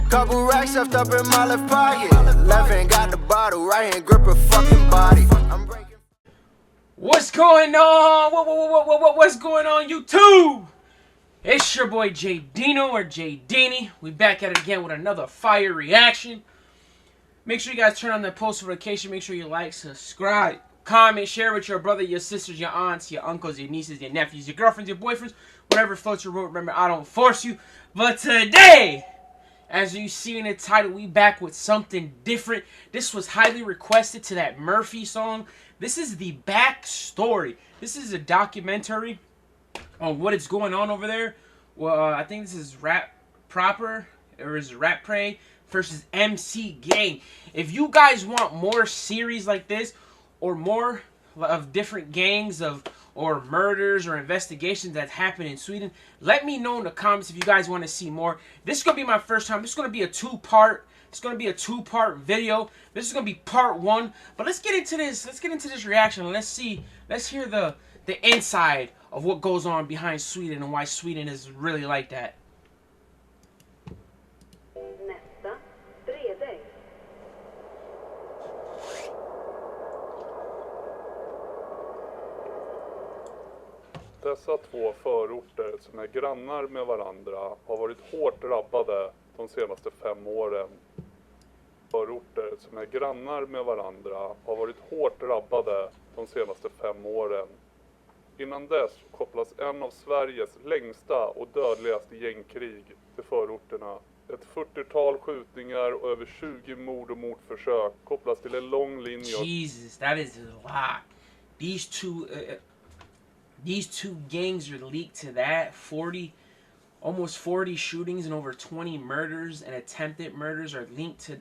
Couple racks stuffed up in my left pocket. Left hand got the bottle, right hand grip her fucking body. I'm breaking. What's going on? What's going on, YouTube? It's your boy J Dino or J Dini. We back at it again with another fire reaction. Make sure you guys turn on the post notification. Make sure you like, subscribe, comment, share with your brother, your sisters, your aunts, your uncles, your nieces, your nephews, your girlfriends, your boyfriends, whatever floats your boat. Remember, I don't force you. But today, as you see in the title, we back with something different. This was highly requested to that Murphy song. This is the backstory. This is a documentary on what is going on over there. Well, I think this is RAPPARE versus MC-GÄNG. If you guys want more series like this, or more of different gangs or murders or investigations that happen in Sweden, let me know in the comments if you guys want to see more. This is gonna be my first time. This is gonna be a two-part. It's gonna be a two-part video. This is gonna be part one. But let's get into this. Let's get into this reaction. And let's hear the inside of what goes on behind Sweden and why Sweden is really like that. Dessa två förorter som är grannar med varandra har varit hårt drabbade de senaste 5 åren. Förorter som är grannar med varandra har varit hårt drabbade de senaste 5 åren. Innan dess kopplas en av Sveriges längsta och dödligaste gängkrig till förorterna. Ett 40-tal skjutningar och över 20 mord och mordförsök kopplas till en lång linje. Jesus, that is a lot. These two gangs are linked to that. Almost 40 shootings and over 20 murders and attempted murders are linked to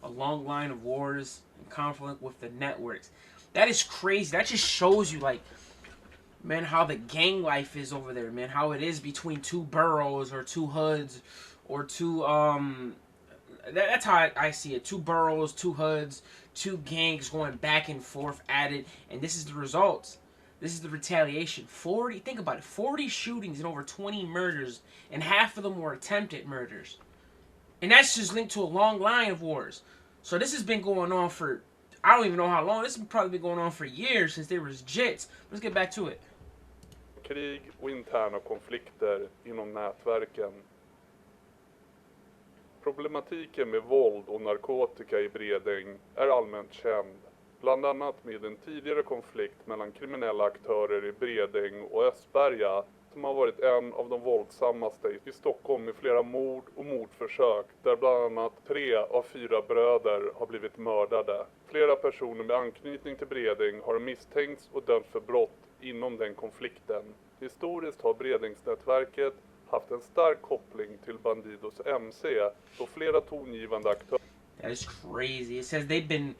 a long line of wars and conflict with the networks. That is crazy. That just shows you, like, man, how the gang life is over there, man. How it is between two boroughs or two hoods or two, that's how I see it. Two boroughs, two hoods, two gangs going back and forth at it. And this is the results. This is the retaliation. Think about it, 40 shootings and over 20 murders, and half of them were attempted murders. And that's just linked to a long line of wars. So this has been going on for, I don't even know how long. This has probably been going on for years, since there was jits. Let's get back to it. Krig och interna konflikter inom nätverken. Problematiken med våld och narkotika i Bredäng är allmänt känd. Bland annat med en tidigare konflikt mellan kriminella aktörer i Bredäng och Östberga som har varit en av de våldsammaste i Stockholm med flera mord och mordförsök där bland annat 3 av 4 bröder har blivit mördade. Flera personer med anknytning till Bredäng har misstänkts och dömts för brott inom den konflikten. Historiskt har Bredängsnätverket haft en stark koppling till Bandidos MC då flera tongivande aktörer. That is crazy. It says they've been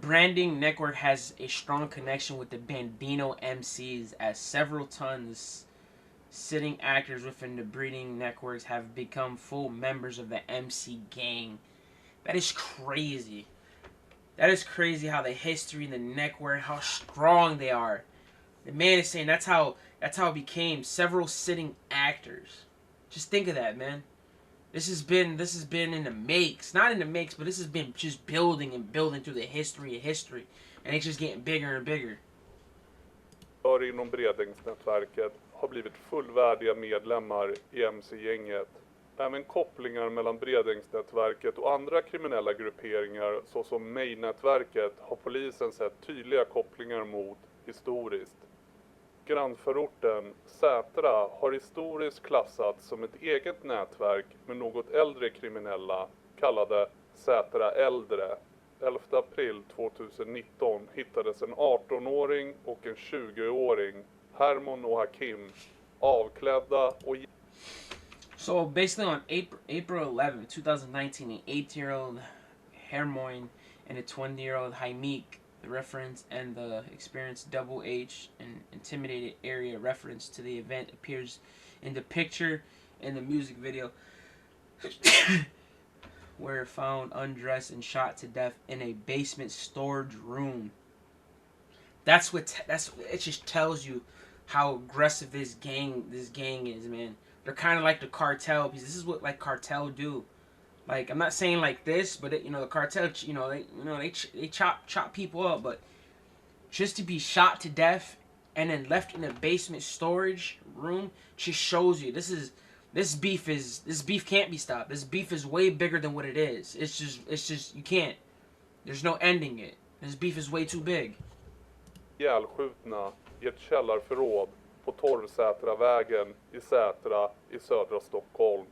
Branding Network has a strong connection with the Bandino MCs, as several tons sitting actors within the breeding networks have become full members of the MC-GÄNG. That is crazy. That is crazy how the history and the network, how strong they are. The man is saying that's how it became several sitting actors. Just think of that, man. This has been in the makes. Not in the makes, but this has been just building and building through the history of history. And it's just getting bigger and bigger. Inom Bredängsnätverket har blivit fullvärdiga medlemmar i MC-gänget. Även kopplingar mellan Bredängsnätverket och andra kriminella grupperingar såsom Mej-nätverket har polisen sett tydliga kopplingar mot historiskt. Grannförorten Sätra har historiskt klassats som ett eget nätverk med något äldre kriminella kallade Sätra äldre. 11 april 2019 hittades en 18-åring och en 20-åring, Hermon och Hakim, avklädda och... So basically on April 11, 2019, an 8-year-old Hermon and a 20-year-old Haimik, the reference and the experienced Double H and intimidated area reference to the event appears in the picture in the music video were found undressed and shot to death in a basement storage room. It just tells you how aggressive this gang is, man. They're kind of like the cartel, because this is what like cartel do. Like, I'm not saying like this, but it, you know, the cartel, they chop people up, but just to be shot to death and then left in a basement storage room just shows you this beef can't be stopped. This beef is way bigger than what it is. It's just you can't. There's no ending it. This beef is way too big. Ihjälskjutna i ett källarförråd på Torvsätravägen i Sätra i södra Stockholm.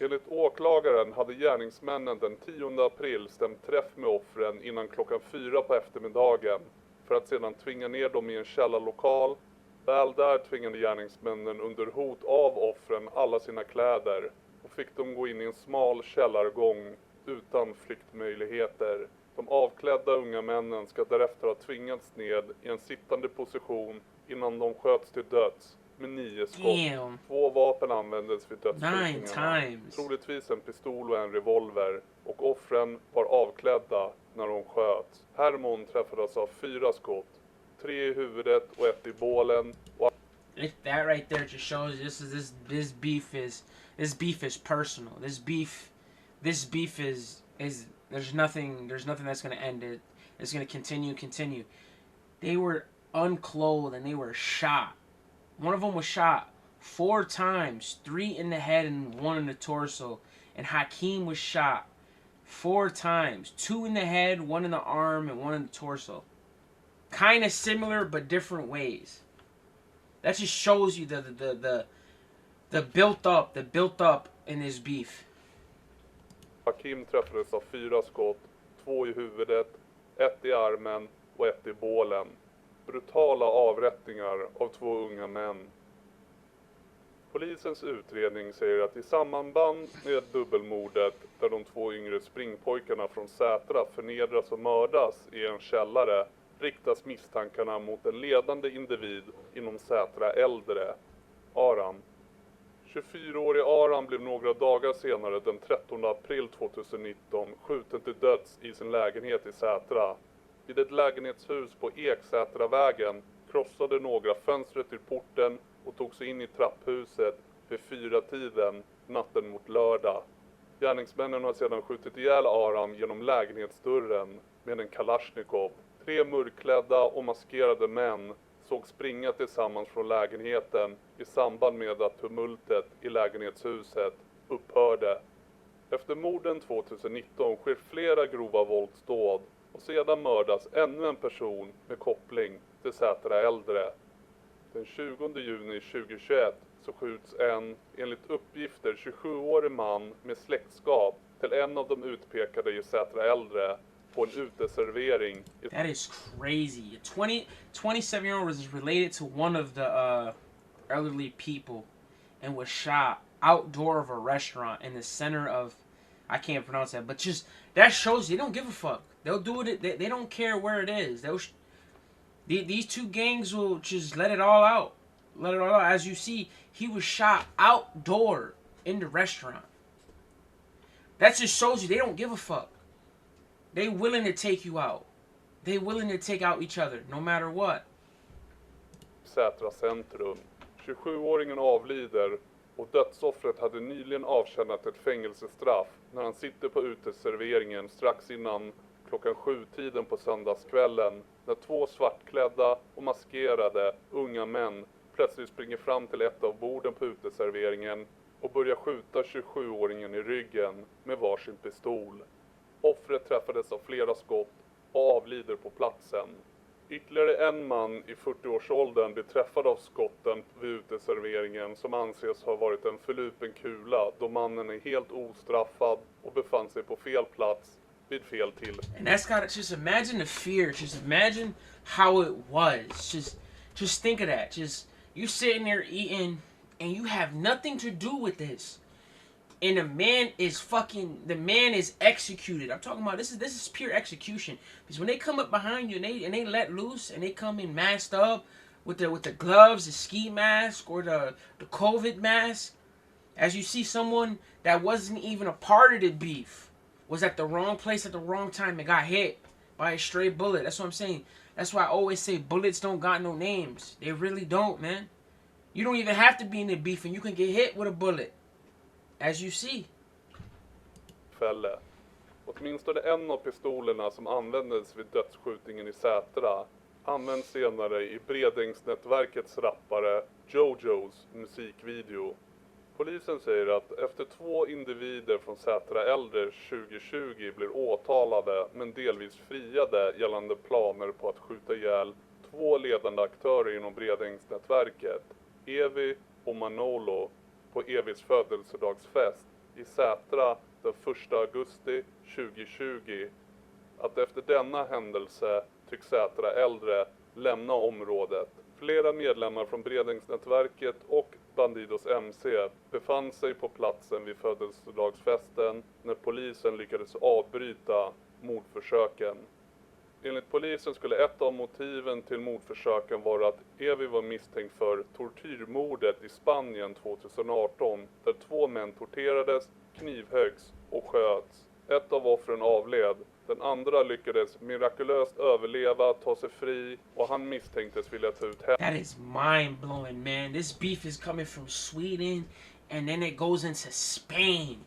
Enligt åklagaren hade gärningsmännen den 10 april stämt träff med offren innan klockan 4 på eftermiddagen för att sedan tvinga ner dem i en källarlokal. Väl där tvingade gärningsmännen under hot av offren alla sina kläder och fick dem gå in i en smal källargång utan flyktmöjligheter. De avklädda unga männen ska därefter ha tvingats ned i en sittande position innan de sköts till döds med 9 skott. Damn. 2 vapen användes vid 9 dödsskjutningarna. times. Troligtvis en pistol och en revolver, och offren var avklädda när de sköts. Hermon träffades av 4 skott, 3 i huvudet och 1 i bålen. That right there just shows you this beef is personal. This beef is there's nothing that's gonna end it. It's gonna continue. They were unclothed and they were shot. One of them was shot 4 times, 3 in the head and 1 in the torso. And Hakeem was shot 4 times, 2 in the head, 1 in the arm, and 1 in the torso. Kind of similar, but different ways. That just shows you the built up in this beef. Hakeem träffades av 4 skott, 2 i huvudet, 1 i armen och 1 i bålen. Brutala avrättningar av 2 unga män. Polisens utredning säger att i samband med dubbelmordet där de 2 yngre springpojkarna från Sätra förnedras och mördas i en källare riktas misstankarna mot en ledande individ inom Sätra äldre, Aram. 24-årig Aram blev några dagar senare den 13 april 2019 skjuten till döds i sin lägenhet i Sätra. Vid ett lägenhetshus på Eksätravägen krossade några fönstret till porten och tog sig in i trapphuset vid 4-tiden natten mot lördag. Gärningsmännen har sedan skjutit ihjäl Aram genom lägenhetsdörren med en Kalashnikov. 3 mörkklädda och maskerade män såg springa tillsammans från lägenheten i samband med att tumultet i lägenhetshuset upphörde. Efter morden 2019 sker flera grova våldsdåd och sedan mördas ännu en person med koppling till Sätra äldre. Den 20 juni 2021 så skjuts en, enligt uppgifter, 27-årig man med släktskap till en av de utpekade i Sätra äldre på en uteservering. That is crazy. A 27-year-old was related to one of the elderly people and was shot outdoor of a restaurant in the center of, I can't pronounce that, but just that shows you they don't give a fuck. They'll do it. They don't care where it is. These 2 gangs will just let it all out. Let it all out. As you see, he was shot outdoor in the restaurant. That just shows you they don't give a fuck. They willing to take you out. They willing to take out each other, no matter what. Sätra centrum. 27-åringen avlider och dödsoffret hade nyligen avtjänat ett fängelsestraff när han sitter på uteserveringen strax innan klockan 7-tiden på söndagskvällen, när 2 svartklädda och maskerade unga män plötsligt springer fram till ett av borden på uteserveringen och börjar skjuta 27-åringen i ryggen med varsin pistol. Offret träffades av flera skott och avlider på platsen. Ytterligare en man i 40-årsåldern blir träffad av skotten vid uteserveringen som anses ha varit en förlupen kula, då mannen är helt ostraffad och befann sig på fel plats vid fel tillfälle. And that's got to just imagine the fear. Just imagine how it was. Just think of that. Just you sitting there eating and you have nothing to do with this. And the man is executed. I'm talking about this is pure execution. Because when they come up behind you and they let loose and they come in masked up with the gloves, the ski mask or the COVID mask, as you see someone that wasn't even a part of the beef was at the wrong place at the wrong time and got hit by a stray bullet. That's what I'm saying. That's why I always say bullets don't got no names. They really don't, man. You don't even have to be in the beef and you can get hit with a bullet. As you see. tillfälle. Åtminstone en av pistolerna som användes vid dödsskjutningen i Sätra används senare i Bredängsnätverkets rappare Jojos musikvideo. Polisen säger att efter 2 individer från Sätra äldre 2020 blir åtalade men delvis friade gällande planer på att skjuta ihjäl 2 ledande aktörer inom Bredängsnätverket, Evi och Manolo, på Evis födelsedagsfest i Sätra den 1 augusti 2020. Att efter denna händelse tycks Sätra äldre lämna området. Flera medlemmar från Bredängsnätverket och Bandidos MC befann sig på platsen vid födelsedagsfesten när polisen lyckades avbryta mordförsöken. Enligt polisen skulle ett av motiven till mordförsöken vara att Evi var misstänkt för tortyrmordet i Spanien 2018 där 2 män torterades, knivhöggs och sköts. Ett av offren avled. Den andra lyckades mirakulöst överleva, ta sig fri och han misstänktes vilja ta ut That is mind-blowing, man. This beef is coming from Sweden and then it goes into Spain.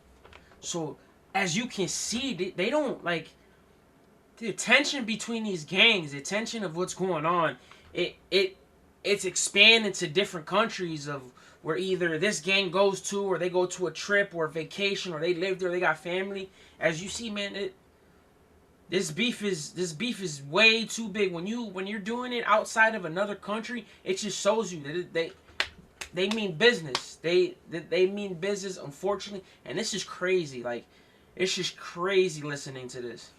So, as you can see, they don't, like, the tension between these gangs, the tension of what's going on, it's expanding to different countries of where either this gang goes to or they go to a trip or a vacation or they live there, they got family. As you see, man, this beef is way too big. When you're doing it outside of another country, it just shows you that they mean business. They mean business, unfortunately, and this is crazy. Like, it's just crazy listening to this.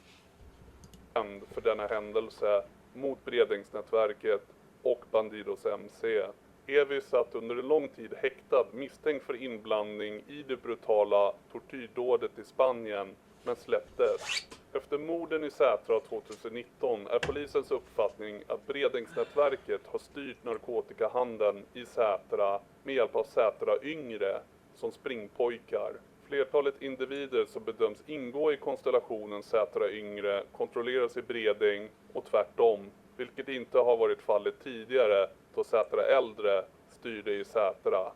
för denna händelse mot Bredängsnätverket och Bandidos MC. Evi satt under en lång tid häktad misstänkt för inblandning i det brutala tortyrdådet i Spanien men släpptes. Efter morden i Sätra 2019 är polisens uppfattning att Bredängsnätverket har styrt narkotikahandeln i Sätra med hjälp av Sätra yngre som springpojkar. Flertalet individer som bedöms ingå i konstellationen Sätra yngre kontrolleras i Bredäng och tvärtom, vilket inte har varit fallet tidigare då Sätra äldre styrde i Sätra.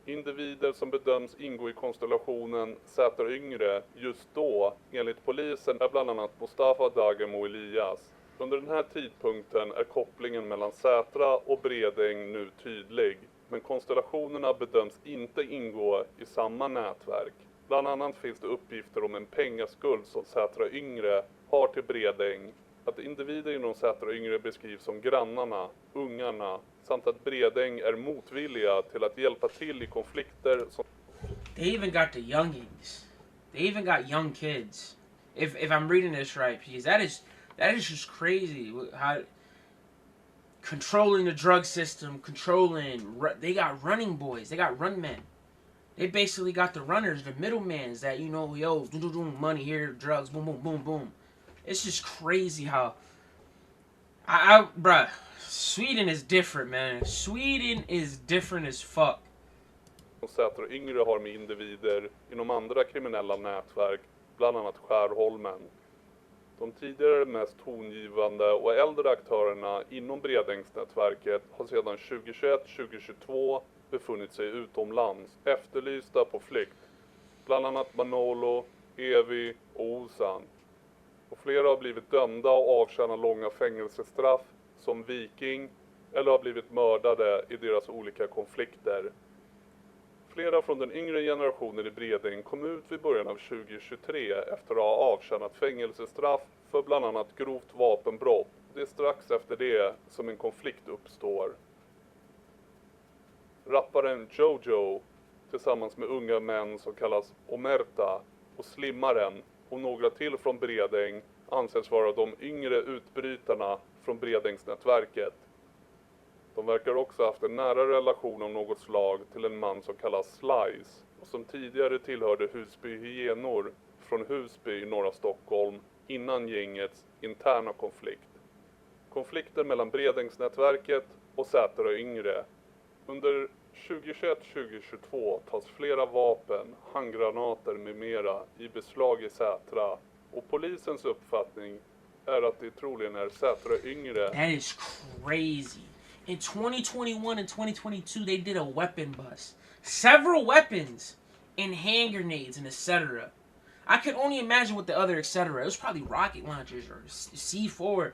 Individer som bedöms ingå i konstellationen Sätra yngre just då, enligt polisen, är bland annat Mustafa, Dagem och Elias. Under den här tidpunkten är kopplingen mellan Sätra och Bredäng nu tydlig, men konstellationerna bedöms inte ingå i samma nätverk. Bland annat finns det uppgifter om en pengaskuld som Sätra yngre har till Bredäng, att individer inom Sätra yngre beskrivs som grannarna, ungarna, samt att Bredäng är motvilliga till att hjälpa till i konflikter som... They even got the youngings. They even got young kids. If I'm reading this right, because that is just crazy. How controlling the drug system, they got running boys, they got run men. They basically got the runners, the middlemans that, you know, yo, money here, drugs, boom, boom, boom, boom. It's just crazy how bruh, Sweden is different, man. Sweden is different as fuck. Sätra yngre har med individer inom andra kriminella nätverk, bland annat Skärholmen. De tidigare mest tongivande och äldre aktörerna inom Bredängsnätverket har sedan 2021-2022 befunnit sig utomlands, efterlysta på flykt. Bland annat Manolo, Evi och Osan. Och flera har blivit dömda och avtjänar långa fängelsestraff som viking eller har blivit mördade i deras olika konflikter. Flera från den yngre generationen i Bredäng kom ut vid början av 2023 efter att ha avtjänat fängelsestraff för bland annat grovt vapenbrott. Det är strax efter det som en konflikt uppstår. Rapparen Jojo tillsammans med unga män som kallas Omerta och Slimmaren och några till från Bredäng anses vara de yngre utbrytarna från Bredängsnätverket. De verkar också haft en nära relation av något slag till en man som kallas Slice och som tidigare tillhörde Husby Hyenor från Husby i norra Stockholm innan gängets interna konflikt. Konflikten mellan Bredängsnätverket och Sätra yngre. Under 2021-2022 tas flera vapen, handgranater med mera i beslag i Sätra och polisens uppfattning är att det troligen är Sätra yngre. That is crazy. In 2021 and 2022 they did a weapon bust. Several weapons and hand grenades and etc. I could only imagine with the other etc. It was probably rocket launchers or C4.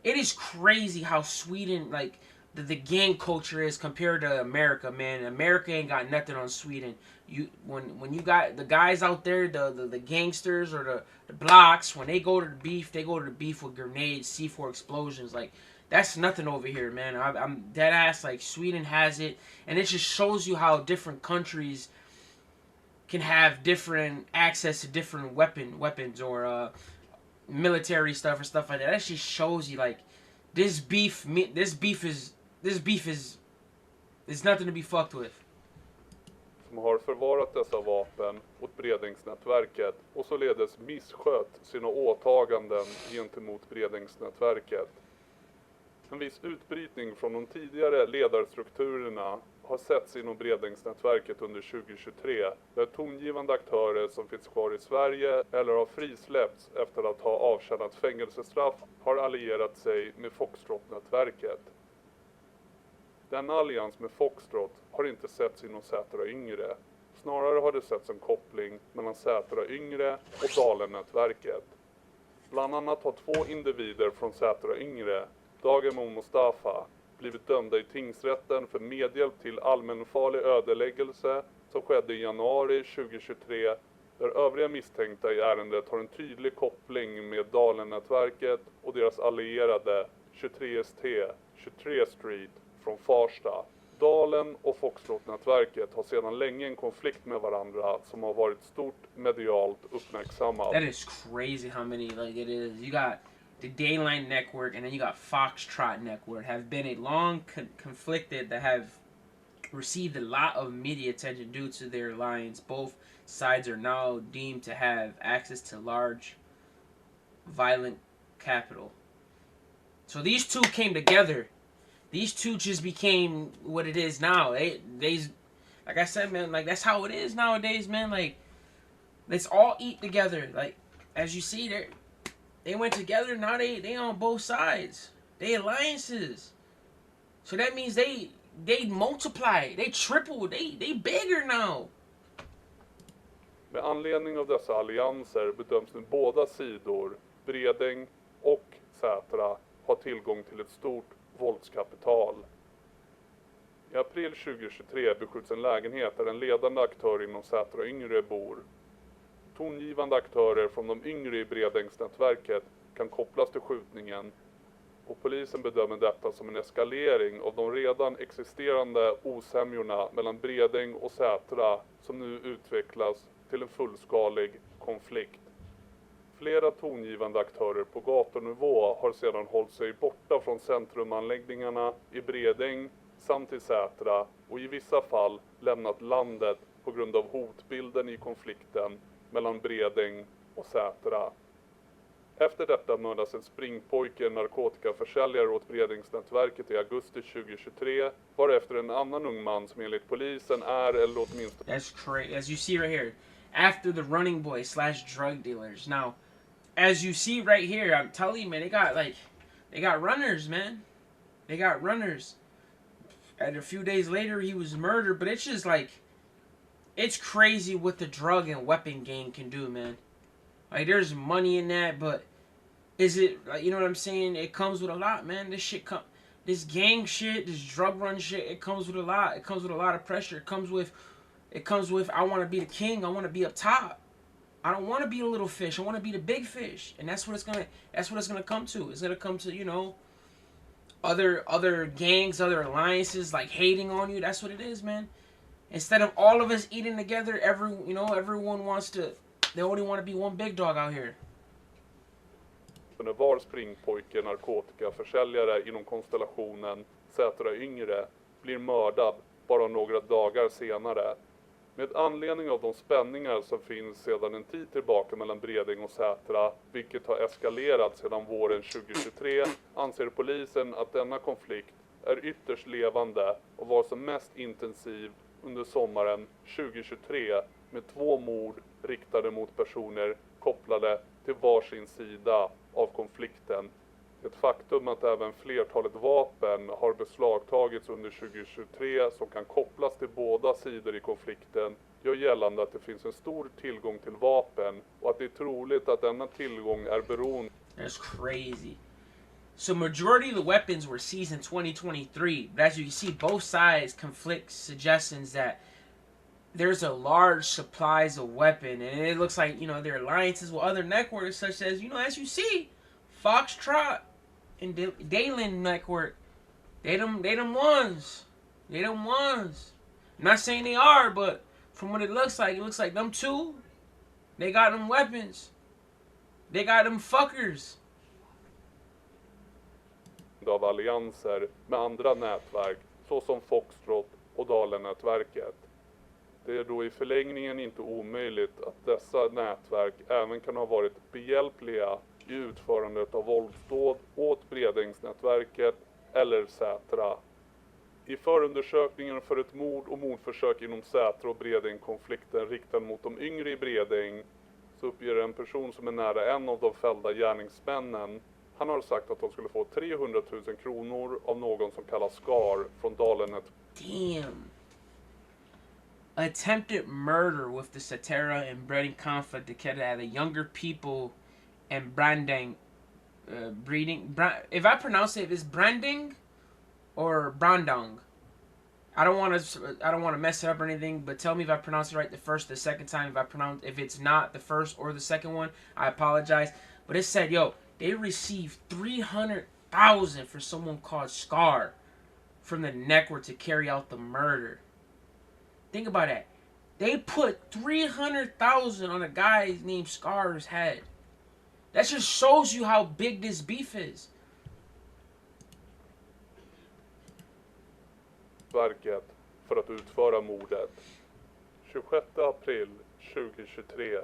It is crazy how Sweden, like, the gang culture is compared to America, man. America ain't got nothing on Sweden. When you got the guys out there, the gangsters or the blocks, when they go to the beef with grenades, C4 explosions. Like, that's nothing over here, man. I'm dead ass. Like, Sweden has it, and it just shows you how different countries can have different access to different weapons or military stuff or stuff like that. That just shows you, like, this beef is nothing to be fucked with. Som har förvarat dessa vapen åt Bredängsnätverket och således misskött sina åtaganden gentemot Bredängsnätverket. En viss utbrytning från de tidigare ledarstrukturerna har setts inom Bredängsnätverket under 2023, där tongivande aktörer som finns kvar i Sverige eller har frisläppts efter att ha avtjänat fängelsestraff har allierat sig med Foxtrot-nätverket. Denna allians med Foxtrot har inte setts inom Sätra Yngre. Snarare har det setts en koppling mellan Sätra Yngre och Dalen-nätverket. Bland annat har 2 individer från Sätra Yngre, Dagem och Mustafa, blivit dömda i tingsrätten för medhjälp till allmänfarlig ödeläggelse som skedde i januari 2023, där övriga misstänkta i ärendet har en tydlig koppling med Dalen-nätverket och deras allierade 23ST, 23 Street från Farsta. Dalen och Foxtrot-nätverket har sedan länge en konflikt med varandra som har varit stort medialt uppmärksammad. That is crazy how many, like, it is. You got the Dayline Network, and then you got Foxtrot Network, have been a long conflicted that have received a lot of media attention due to their alliance. Both sides are now deemed to have access to large, violent capital. So these two came together. These two just became what it is now. They like I said, man, like, that's how it is nowadays, man. Like, let's all eat together. Like, as you see, they went together. Now they on both sides. They alliances. So that means they multiply. They triple. They bigger now. Med anledning av dessa allianser bedöms nu båda sidor, Bredäng och Sätra, ha tillgång till ett stort våldskapital. I april 2023 beskjuts en lägenhet där en ledande aktör inom Sätra Yngre bor. Tongivande aktörer från de yngre i Bredängsnätverket kan kopplas till skjutningen, och polisen bedömer detta som en eskalering av de redan existerande osämjorna mellan Bredäng och Sätra som nu utvecklas till en fullskalig konflikt. Flera tongivande aktörer på gatunivå har sedan hållit sig borta från centrumanläggningarna i Bredäng samt i Sätra och i vissa fall lämnat landet på grund av hotbilden i konflikten mellan Bredäng och Sätra. Efter detta mördas en springpojke, narkotikaförsäljare åt Bredängsnätverket i augusti 2023, varefter en annan ung man som enligt polisen är eller åtminstone... That's crazy. As you see right here, after the running boy / drug dealers. Now, as you see right here, I'm telling you, man, they got runners, man. They got runners. And a few days later, he was murdered. But it's just like, it's crazy what the drug and weapon gang can do, man. Like, there's money in that, but is it, like, you know what I'm saying? It comes with a lot, man. This gang shit, this drug run shit, it comes with a lot. It comes with a lot of pressure. It comes with I want to be the king. I want to be up top. I don't want to be a little fish. I want to be the big fish. And that's what it's gonna come to. It's gonna come to, you know, other gangs, other alliances, like, hating on you. That's what it is, man. Instead of all of us eating together, everyone wants to. They only want to be one big dog out here. Var springpojke, narkotikaförsäljare inom konstellationen Sätra Yngre blir mördad bara några dagar senare. Med anledning av de spänningar som finns sedan en tid tillbaka mellan Bredäng och Sätra, vilket har eskalerat sedan våren 2023, anser polisen att denna konflikt är ytterst levande och var som mest intensiv under sommaren 2023 med 2 mord riktade mot personer kopplade till varsin sida av konflikten. Ett faktum att även flertalet vapen har beslagtagits under 2023 som kan kopplas till båda sidor i konflikten gör gällande att det finns en stor tillgång till vapen och att det är troligt att denna tillgång är beroende. That's crazy. So majority of the weapons were seized in 2023, but as you can see, both sides conflict suggestions that there's a large supplies of weapon, and it looks like, you know, there are alliances with other networks such as, you know, as you see, Foxtrot and Dalen network. They them ones. I'm not saying they are, but from what it looks like them two, they got them weapons. They got them fuckers. Av allianser med andra nätverk såsom Foxtrot och Dalen-nätverket. Det är då i förlängningen inte omöjligt att dessa nätverk även kan ha varit behjälpliga i utförandet av våldsdåd åt Bredängsnätverket eller Sätra. I förundersökningen för ett mord och mordförsök inom Sätra och Bredäng-konflikten riktad mot de yngre i Bredäng så uppger en person som är nära en av de fällda gärningsmännen. Han har sagt att de skulle få 300 000 kronor av någon som kallas Skar från Dalenet. Damn. Attempted murder with the Satara and Bredäng conflict declared at the younger people and Branding if I pronounce it, is Branding or Brandong? I don't want to mess it up or anything, but tell me if I pronounce it right the first, the second time. If it's not the first or the second one, I apologize. But it said, yo, they received 300,000 for someone called Scar from the network to carry out the murder. Think about that. They put 300,000 on a guy named Scar's head. That just shows you how big this beef is. Verket för att utföra mordet. 26 april 2023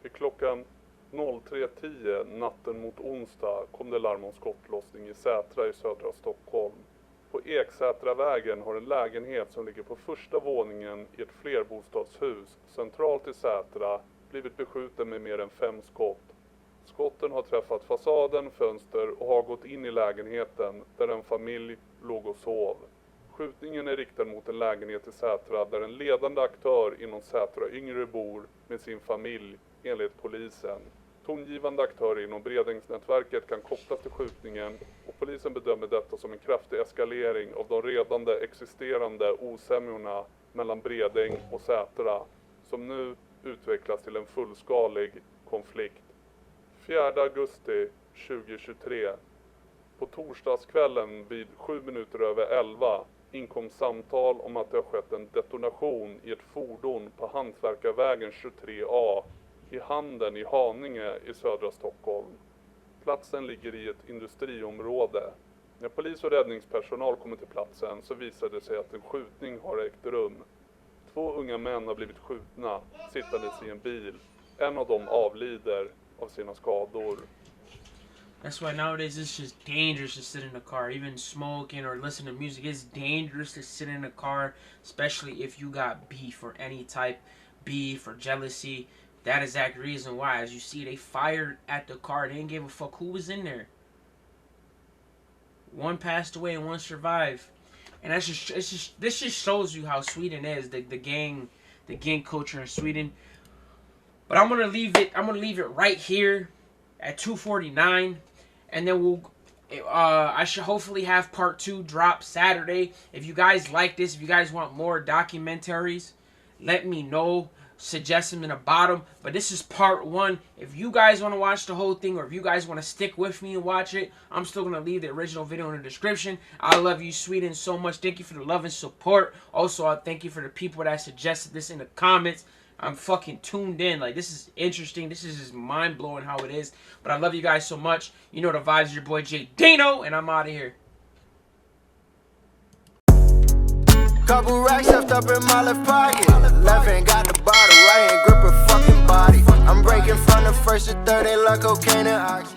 vid klockan 03:10 natten mot onsdag kom det larm om skottlossning i Sätra i södra Stockholm. På Eksätravägen har en lägenhet som ligger på första våningen i ett flerbostadshus centralt i Sätra blivit beskjuten med mer än 5 skott. Skotten har träffat fasaden, fönster och har gått in i lägenheten där en familj låg och sov. Skjutningen är riktad mot en lägenhet i Sätra där en ledande aktör inom Sätra yngre bor med sin familj enligt polisen. Tongivande aktörer inom Bredängsnätverket kan kopplas till skjutningen och polisen bedömer detta som en kraftig eskalering av de redan existerande osämjorna mellan Bredäng och Sätra som nu utvecklas till en fullskalig konflikt. 4 augusti 2023. På torsdagskvällen vid 11:07 inkom samtal om att det har skett en detonation i ett fordon på Hantverkarvägen 23A i Handen i Haninge i södra Stockholm. Platsen ligger i ett industriområde. När polis och räddningspersonal kommer till platsen så visade det sig att en skjutning har ägt rum. 2 unga män har blivit skjutna sittandes i en bil. En av dem avlider av sina skador. That's why nowadays it's just dangerous to sit in a car. Even smoking or listening to music, it's dangerous to sit in a car, especially if you got beef or any type, beef or jealousy. That exact reason why, as you see, they fired at the car. They didn't give a fuck who was in there. One passed away and one survived. And this just shows you how Sweden is, the gang culture in Sweden. But I'm gonna leave it right here at 2:49, and then I should hopefully have part 2 drop Saturday. If you guys like this, if you guys want more documentaries, let me know. Suggest them in the bottom. But this is part 1. If you guys want to watch the whole thing, or if you guys want to stick with me and watch it, I'm still going to leave the original video in the description. I love you, Sweden, so much. Thank you for the love and support. Also, I thank you for the people that suggested this in the comments. I'm fucking tuned in. Like, this is interesting. This is just mind-blowing how it is. But I love you guys so much. You know the vibes. Your boy J Dino, and I'm out of here. Couple racks left up in my left pocket. Left hand got the bottle, right hand grip her fucking body. I'm breaking from the first to third, they like cocaine and oxy.